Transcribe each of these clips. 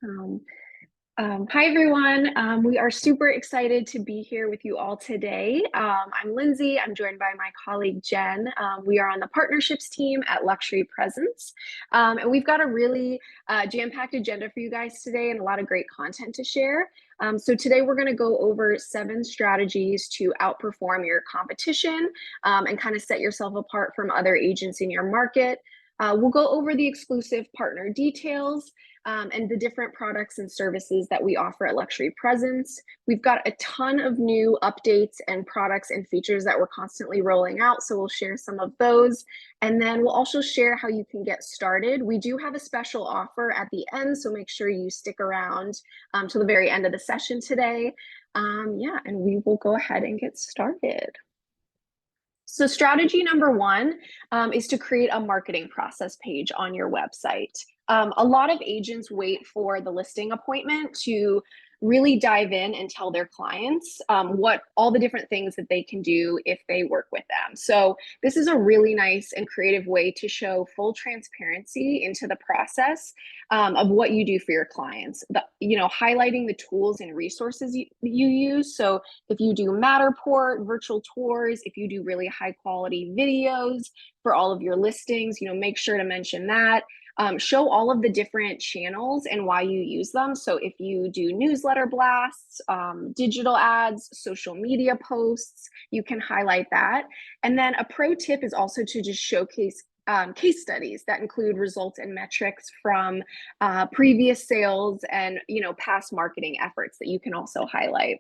Awesome. Hi, everyone. We are super excited to be here with you all today. I'm Lindsay. I'm joined by my colleague, Jen. We are on the partnerships team at Luxury Presence. And we've got a really jam-packed agenda for you guys today and a lot of great content to share. So today we're going to go over 7 strategies to outperform your competition and kind of set yourself apart from other agents in your market. We'll go over the exclusive partner details and the different products and services that we offer at Luxury Presence. We've got a ton of new updates and products and features that we're constantly rolling out, so we'll share some of those. And then we'll also share how you can get started. We do have a special offer at the end, so make sure you stick around till the very end of the session today. Yeah, and we will go ahead and get started. So strategy number 1 is to create a marketing process page on your website. A lot of agents wait for the listing appointment to really dive in and tell their clients what all the different things that they can do if they work with them. So this is a really nice and creative way to show full transparency into the process of what you do for your clients. Highlighting the tools and resources you use. So if you do Matterport, virtual tours, if you do really high quality videos for all of your listings, make sure to mention that. Show all of the different channels and why you use them. So if you do newsletter blasts, digital ads, social media posts, you can highlight that. And then a pro tip is also to just showcase case studies that include results and metrics from previous sales and past marketing efforts that you can also highlight.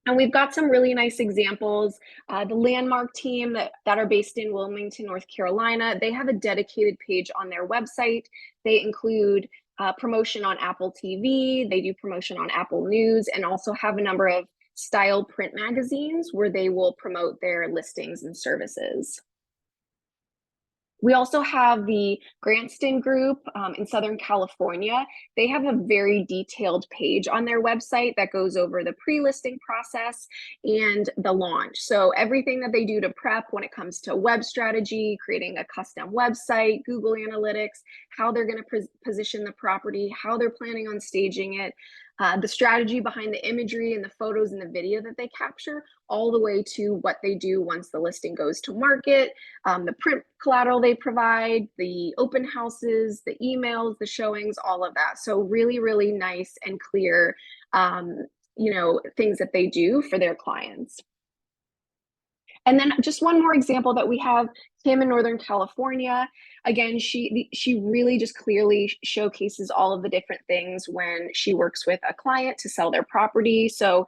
And we've got some really nice examples. The Landmark team that are based in Wilmington, North Carolina, they have a dedicated page on their website. They include promotion on Apple TV, they do promotion on Apple News, and also have a number of style print magazines where they will promote their listings and services. We also have the Granston Group in Southern California. They have a very detailed page on their website that goes over the pre-listing process and the launch. So everything that they do to prep when it comes to web strategy, creating a custom website, Google Analytics, how they're going to position the property, how they're planning on staging it, the strategy behind the imagery and the photos and the video that they capture, all the way to what they do once the listing goes to market, the print collateral they provide, the open houses, the emails, the showings, all of that. So really, really nice and clear, things that they do for their clients. And then just one more example that we have, Kim in Northern California. Again, she really just clearly showcases all of the different things when she works with a client to sell their property. So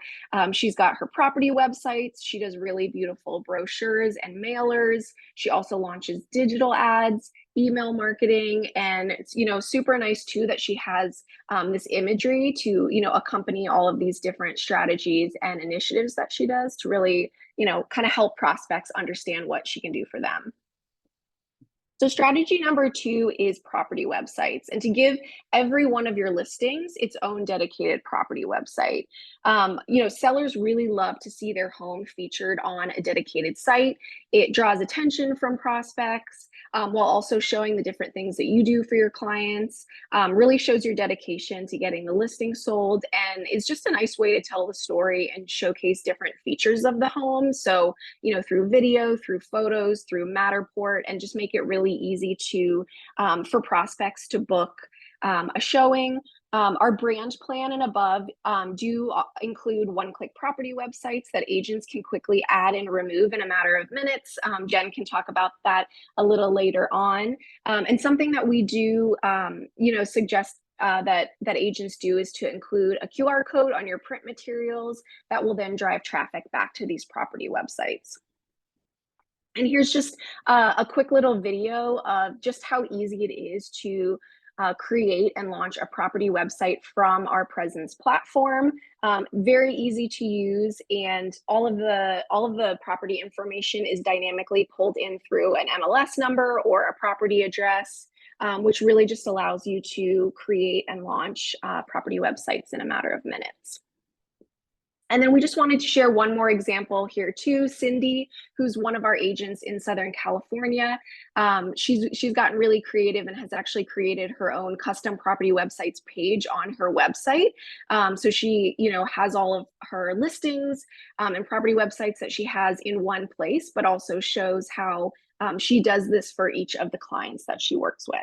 she's got her property websites. She does really beautiful brochures and mailers. She also launches digital ads, email marketing, and it's super nice too that she has this imagery to accompany all of these different strategies and initiatives that she does to really kind of help prospects understand what she can do for them. So strategy number 2 is property websites, and to give every one of your listings its own dedicated property website. Sellers really love to see their home featured on a dedicated site. It draws attention from prospects while also showing the different things that you do for your clients. Really shows your dedication to getting the listing sold, and is just a nice way to tell the story and showcase different features of the home. So, through video, through photos, through Matterport, and just make it really easy to for prospects to book a showing. Our brand plan and above do include one-click property websites that agents can quickly add and remove in a matter of minutes. Jen can talk about that a little later on. And something that we do, suggest that agents do is to include a QR code on your print materials that will then drive traffic back to these property websites. And here's just a quick little video of just how easy it is to create and launch a property website from our Presence platform. Very easy to use, and all of the property information is dynamically pulled in through an MLS number or a property address, which really just allows you to create and launch property websites in a matter of minutes. And then we just wanted to share one more example here too. Cindy, who's one of our agents in Southern California, she's gotten really creative and has actually created her own custom property websites page on her website. So she, has all of her listings and property websites that she has in one place, but also shows how she does this for each of the clients that she works with.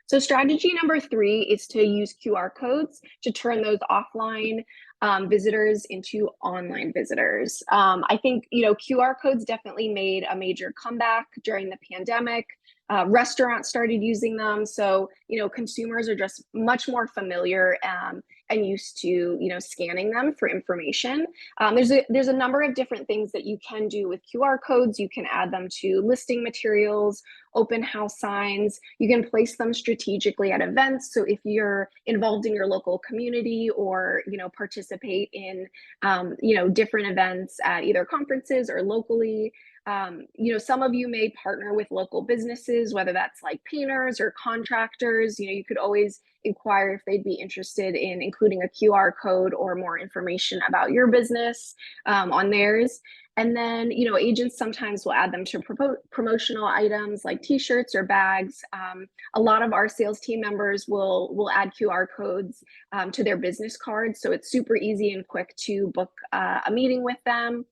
So strategy number 3 is to use QR codes to turn those offline visitors into online visitors. I think, QR codes definitely made a major comeback during the pandemic. Restaurants started using them. So, consumers are just much more familiar and used to, scanning them for information. There's a number of different things that you can do with QR codes. You can add them to listing materials, open house signs. You can place them strategically at events. So if you're involved in your local community or, participate in, different events at either conferences or locally, some of you may partner with local businesses, whether that's like painters or contractors. You could always inquire if they'd be interested in including a QR code or more information about your business on theirs. And then, agents sometimes will add them to promotional items like t-shirts or bags. A lot of our sales team members will add QR codes to their business cards. So it's super easy and quick to book a meeting with them.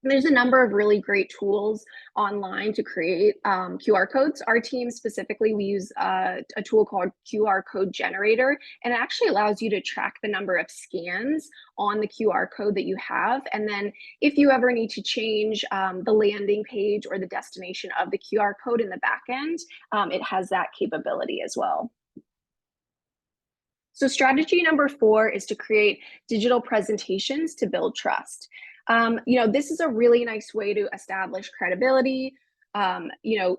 There's a number of really great tools online to create QR codes. Our team specifically, we use a tool called QR Code Generator, and it actually allows you to track the number of scans on the QR code that you have. And then if you ever need to change the landing page or the destination of the QR code in the back end, it has that capability as well. So strategy number 4 is to create digital presentations to build trust. This is a really nice way to establish credibility,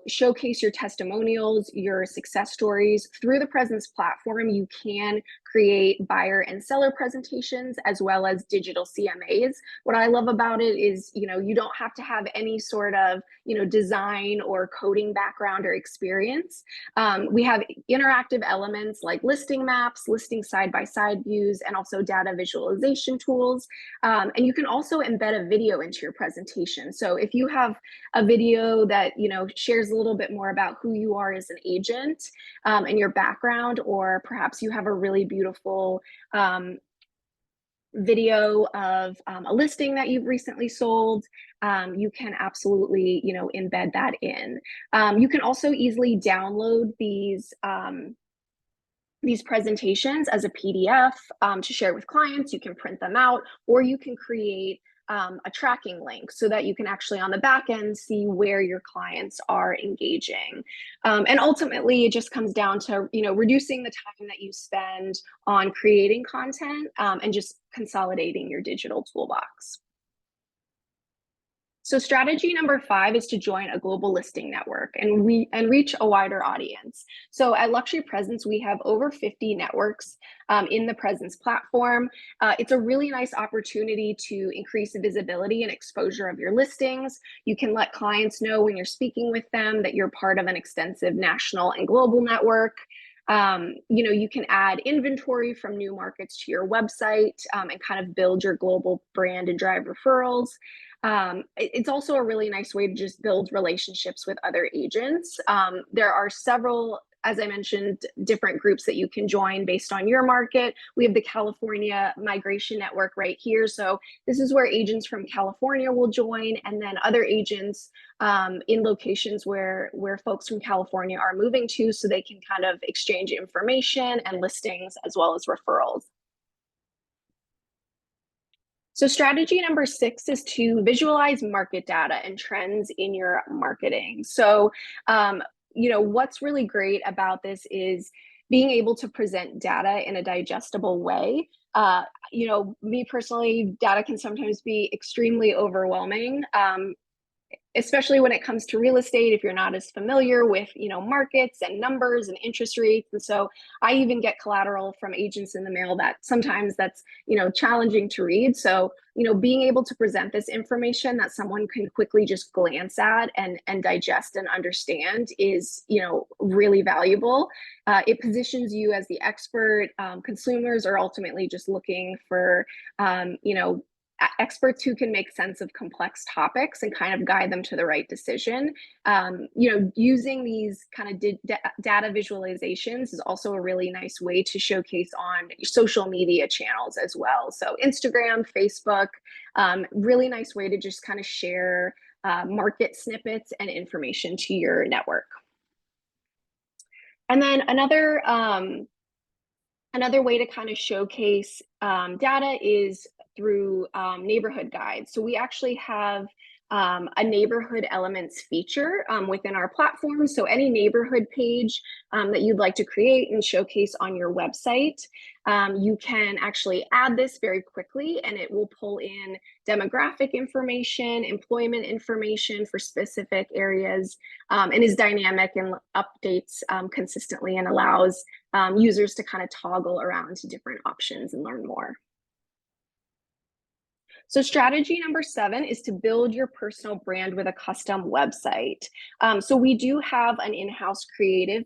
showcase your testimonials, your success stories. Through the Presence platform, you can create buyer and seller presentations as well as digital CMAs. What I love about it is, you don't have to have any sort of, design or coding background or experience. We have interactive elements like listing maps, listing side-by-side views, and also data visualization tools. And you can also embed a video into your presentation. So if you have a video that, shares a little bit more about who you are as an agent and your background, or perhaps you have a really beautiful video of a listing that you've recently sold, you can absolutely, embed that in. You can also easily download these presentations as a PDF to share with clients. You can print them out, or you can create a tracking link so that you can actually on the back end see where your clients are engaging. And ultimately, it just comes down to, reducing the time that you spend on creating content and just consolidating your digital toolbox. So strategy number 5 is to join a global listing network and reach a wider audience. So at Luxury Presence, we have over 50 networks in the Presence platform. It's a really nice opportunity to increase the visibility and exposure of your listings. You can let clients know when you're speaking with them that you're part of an extensive national and global network. You can add inventory from new markets to your website and kind of build your global brand and drive referrals. It's also a really nice way to just build relationships with other agents. There are several, as I mentioned, different groups that you can join based on your market. We have the California Migration Network right here. So this is where agents from California will join, and then other agents in locations where folks from California are moving to, so they can kind of exchange information and listings as well as referrals. So strategy number 6 is to visualize market data and trends in your marketing. So, what's really great about this is being able to present data in a digestible way. Me personally, data can sometimes be extremely overwhelming. especially when it comes to real estate, if you're not as familiar with, markets and numbers and interest rates. And so I even get collateral from agents in the mail that sometimes that's, challenging to read. So, being able to present this information that someone can quickly just glance at and digest and understand is, really valuable. It positions you as the expert. Consumers are ultimately just looking for, experts who can make sense of complex topics and kind of guide them to the right decision. Using these kind of data visualizations is also a really nice way to showcase on social media channels as well. So Instagram, Facebook, really nice way to just kind of share market snippets and information to your network. And then another way to kind of showcase data is through neighborhood guides. So we actually have a neighborhood elements feature within our platform. So any neighborhood page that you'd like to create and showcase on your website, you can actually add this very quickly, and it will pull in demographic information, employment information for specific areas, and is dynamic and updates consistently and allows users to kind of toggle around to different options and learn more. So strategy number 7 is to build your personal brand with a custom website. So we do have an in-house creative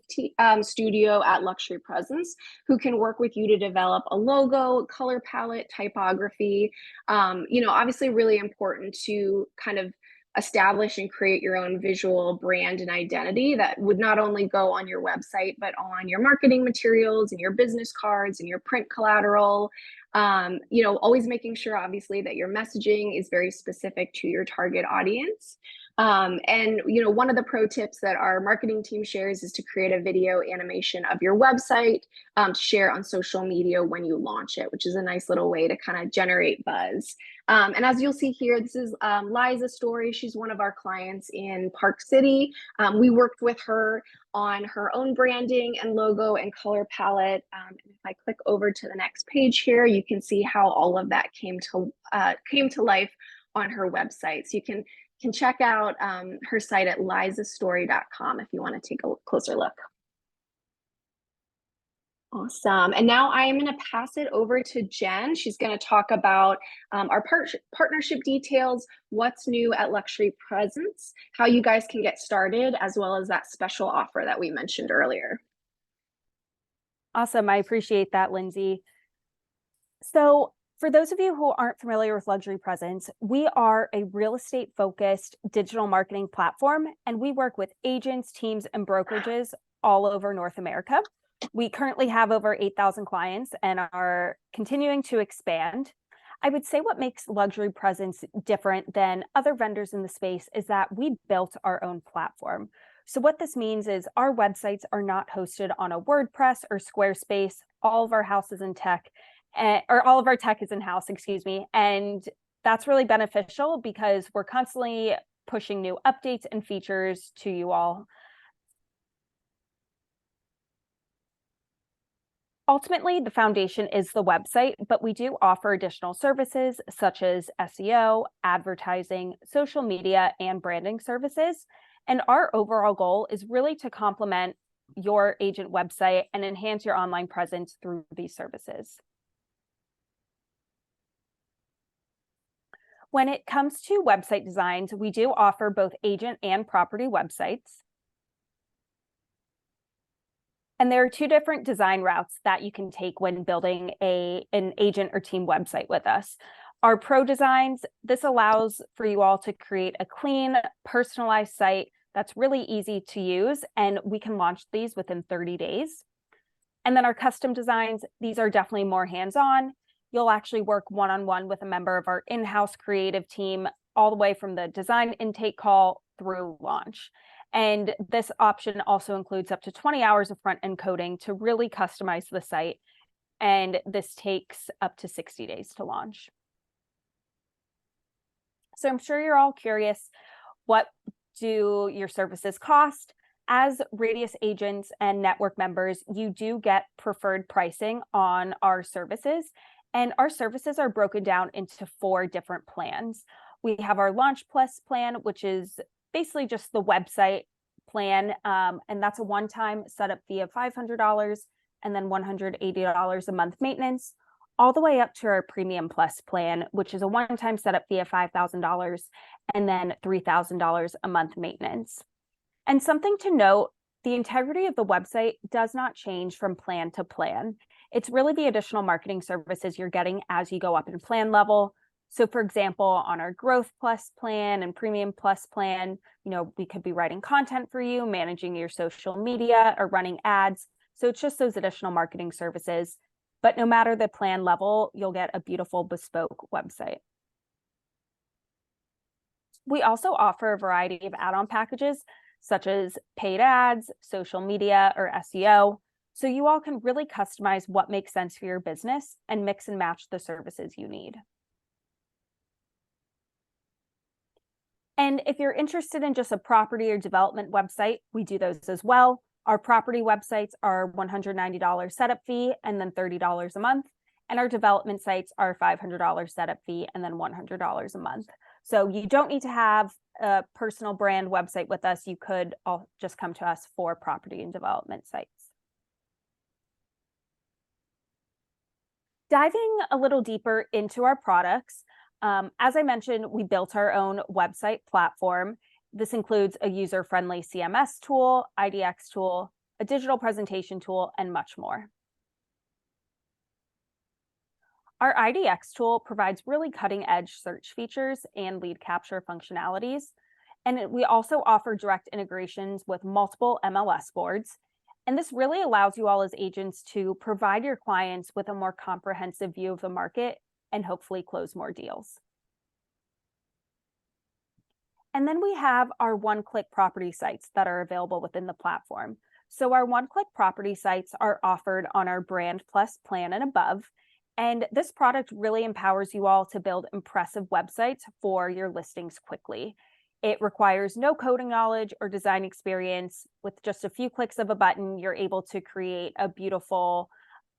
studio at Luxury Presence who can work with you to develop a logo, color palette, typography. Obviously really important to kind of establish and create your own visual brand and identity that would not only go on your website, but on your marketing materials and your business cards and your print collateral. Always making sure, obviously, that your messaging is very specific to your target audience. One of the pro tips that our marketing team shares is to create a video animation of your website to share on social media when you launch it, which is a nice little way to kind of generate buzz. And as you'll see here, this is Liza's story. She's one of our clients in Park City. We worked with her on her own branding and logo and color palette. And if I click over to the next page here, you can see how all of that came to life on her website. So you can check out her site at lizastory.com if you want to take a closer look. Awesome. And now I am going to pass it over to Jen. She's going to talk about our partnership details, what's new at Luxury Presence, how you guys can get started, as well as that special offer that we mentioned earlier. Awesome. I appreciate that, Lindsay. So for those of you who aren't familiar with Luxury Presence, we are a real estate focused digital marketing platform, and we work with agents, teams, and brokerages all over North America. We currently have over 8,000 clients and are continuing to expand. I would say what makes Luxury Presence different than other vendors in the space is that we built our own platform. So what this means is our websites are not hosted on a WordPress or Squarespace. All of our house is in tech, or all of our tech is in-house, excuse me. And that's really beneficial because we're constantly pushing new updates and features to you all. Ultimately, the foundation is the website, but we do offer additional services such as SEO, advertising, social media, and branding services. And our overall goal is really to complement your agent website and enhance your online presence through these services. When it comes to website designs, we do offer both agent and property websites. And there are 2 different design routes that you can take when building an agent or team website with us. Our pro designs, this allows for you all to create a clean, personalized site that's really easy to use, and we can launch these within 30 days. And then our custom designs, these are definitely more hands-on. You'll actually work one-on-one with a member of our in-house creative team, all the way from the design intake call through launch. And this option also includes up to 20 hours of front-end coding to really customize the site. And this takes up to 60 days to launch. So I'm sure you're all curious, what do your services cost? As Radius agents and network members, you do get preferred pricing on our services. And our services are broken down into 4 different plans. We have our Launch Plus plan, which is basically just the website plan, and that's a one-time setup fee of $500 and then $180 a month maintenance, all the way up to our Premium Plus plan, which is a one-time setup fee of $5,000 and then $3,000 a month maintenance. And something to note, the integrity of the website does not change from plan to plan. It's really the additional marketing services you're getting as you go up in plan level. So for example, on our Growth Plus plan and Premium Plus plan, we could be writing content for you, managing your social media, or running ads. So it's just those additional marketing services. But no matter the plan level, you'll get a beautiful bespoke website. We also offer a variety of add-on packages, such as paid ads, social media, or SEO. So you all can really customize what makes sense for your business and mix and match the services you need. And if you're interested in just a property or development website, we do those as well. Our property websites are $190 setup fee and then $30 a month. And our development sites are $500 setup fee and then $100 a month. So you don't need to have a personal brand website with us. You could all just come to us for property and development sites. Diving a little deeper into our products, as I mentioned, we built our own website platform. This includes a user-friendly CMS tool, IDX tool, a digital presentation tool, and much more. Our IDX tool provides really cutting-edge search features and lead capture functionalities. And we also offer direct integrations with multiple MLS boards. And this really allows you all as agents to provide your clients with a more comprehensive view of the market and hopefully close more deals. And then we have our one-click property sites that are available within the platform. So our one-click property sites are offered on our Brand Plus plan and above. And this product really empowers you all to build impressive websites for your listings quickly. It requires no coding knowledge or design experience. With just a few clicks of a button, you're able to create a beautiful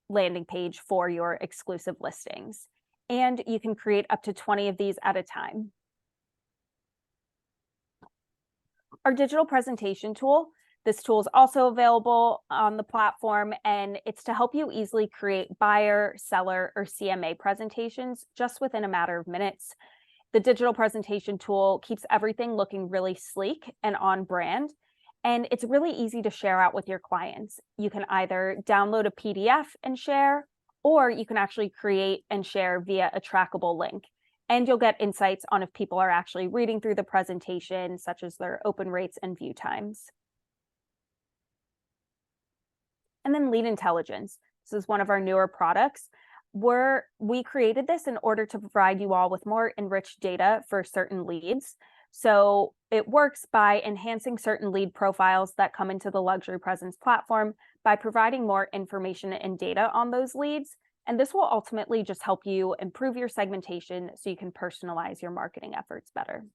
landing page for your exclusive listings. And you can create up to 20 of these at a time. Our digital presentation tool, this tool is also available on the platform, and it's to help you easily create buyer, seller, or CMA presentations just within a matter of minutes. The digital presentation tool keeps everything looking really sleek and on brand, and it's really easy to share out with your clients. You can either download a PDF and share, or you can actually create and share via a trackable link. And you'll get insights on if people are actually reading through the presentation, such as their open rates and view times. And then lead intelligence. This is one of our newer products. We created this in order to provide you all with more enriched data for certain leads. So it works by enhancing certain lead profiles that come into the Luxury Presence platform by providing more information and data on those leads. And this will ultimately just help you improve your segmentation so you can personalize your marketing efforts better.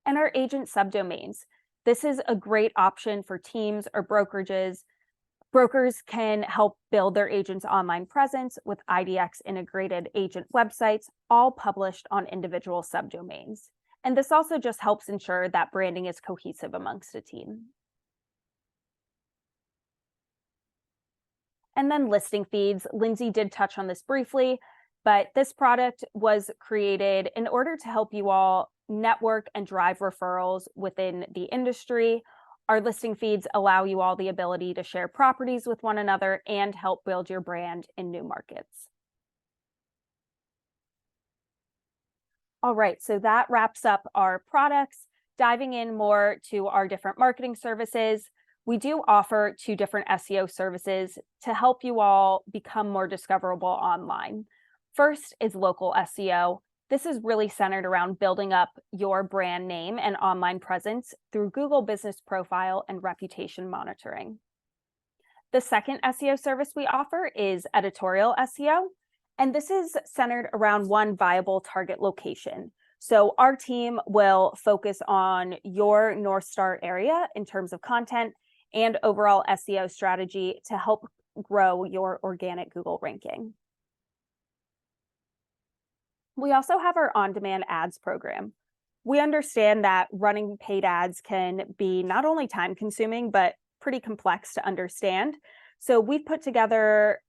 And our agent subdomains. This is a great option for teams or brokerages. Brokers can help build their agent's online presence with IDX integrated agent websites, all published on individual subdomains. And this also just helps ensure that branding is cohesive amongst a team. And then listing feeds. Lindsay did touch on this briefly, but this product was created in order to help you all network and drive referrals within the industry. Our listing feeds allow you all the ability to share properties with one another and help build your brand in new markets. All right, so that wraps up our products. Diving in more to our different marketing services, we do offer 2 different SEO services to help you all become more discoverable online. First is local SEO. This is really centered around building up your brand name and online presence through Google Business Profile and reputation monitoring. The second SEO service we offer is editorial SEO, and this is centered around one viable target location. So our team will focus on your North Star area in terms of content and overall SEO strategy to help grow your organic Google ranking. We also have our on-demand ads program. We understand that running paid ads can be not only time consuming, but pretty complex to understand. So we've put together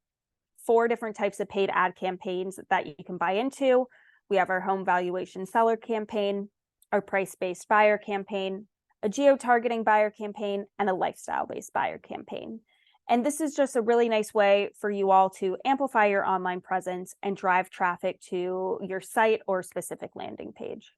4 different types of paid ad campaigns that you can buy into. We have our home valuation seller campaign, our price-based buyer campaign, a geo-targeting buyer campaign, and a lifestyle-based buyer campaign. And this is just a really nice way for you all to amplify your online presence and drive traffic to your site or specific landing page.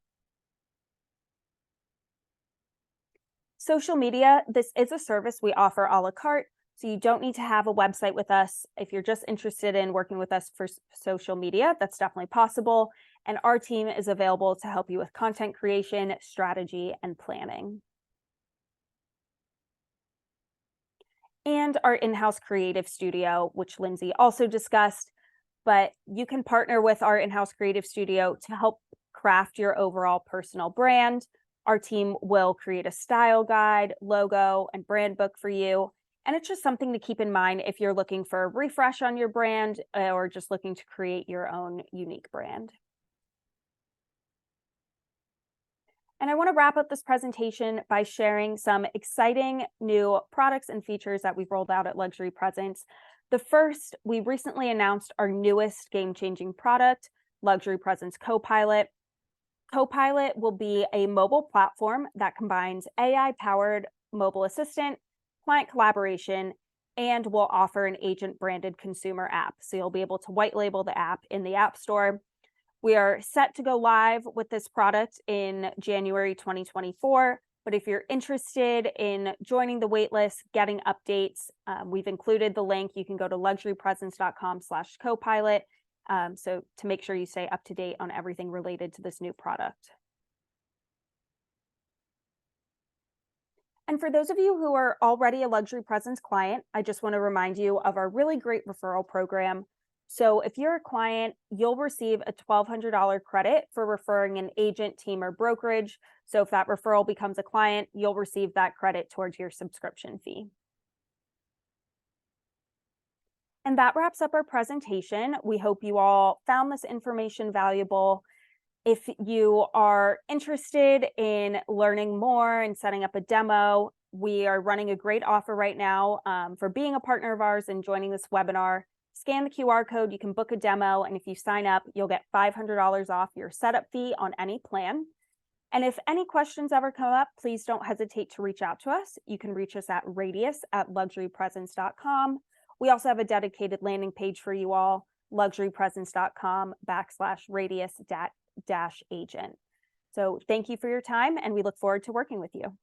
Social media, this is a service we offer a la carte, so you don't need to have a website with us. If you're just interested in working with us for social media, that's definitely possible. And our team is available to help you with content creation, strategy, and planning. And our in-house creative studio, which Lindsay also discussed, but you can partner with our in-house creative studio to help craft your overall personal brand. Our team will create a style guide, logo, and brand book for you. And it's just something to keep in mind if you're looking for a refresh on your brand or just looking to create your own unique brand. And I want to wrap up this presentation by sharing some exciting new products and features that we've rolled out at Luxury Presence. The first, we recently announced our newest game-changing product, Luxury Presence Copilot. Copilot will be a mobile platform that combines AI-powered mobile assistant, client collaboration, and will offer an agent-branded consumer app. So you'll be able to white label the app in the App Store. We are set to go live with this product in January 2024. But if you're interested in joining the waitlist, getting updates, we've included the link. You can go to luxurypresence.com/copilot. So to make sure you stay up to date on everything related to this new product. And for those of you who are already a Luxury Presence client, I just want to remind you of our really great referral program. So if you're a client, you'll receive a $1,200 credit for referring an agent, team, or brokerage. So if that referral becomes a client, you'll receive that credit towards your subscription fee. And that wraps up our presentation. We hope you all found this information valuable. If you are interested in learning more and setting up a demo, we are running a great offer right now for being a partner of ours and joining this webinar. Scan the QR code, you can book a demo, and if you sign up, you'll get $500 off your setup fee on any plan. And if any questions ever come up, please don't hesitate to reach out to us. You can reach us at radius@luxurypresence.com. We also have a dedicated landing page for you all, luxurypresence.com/radius-agent. So thank you for your time, and we look forward to working with you.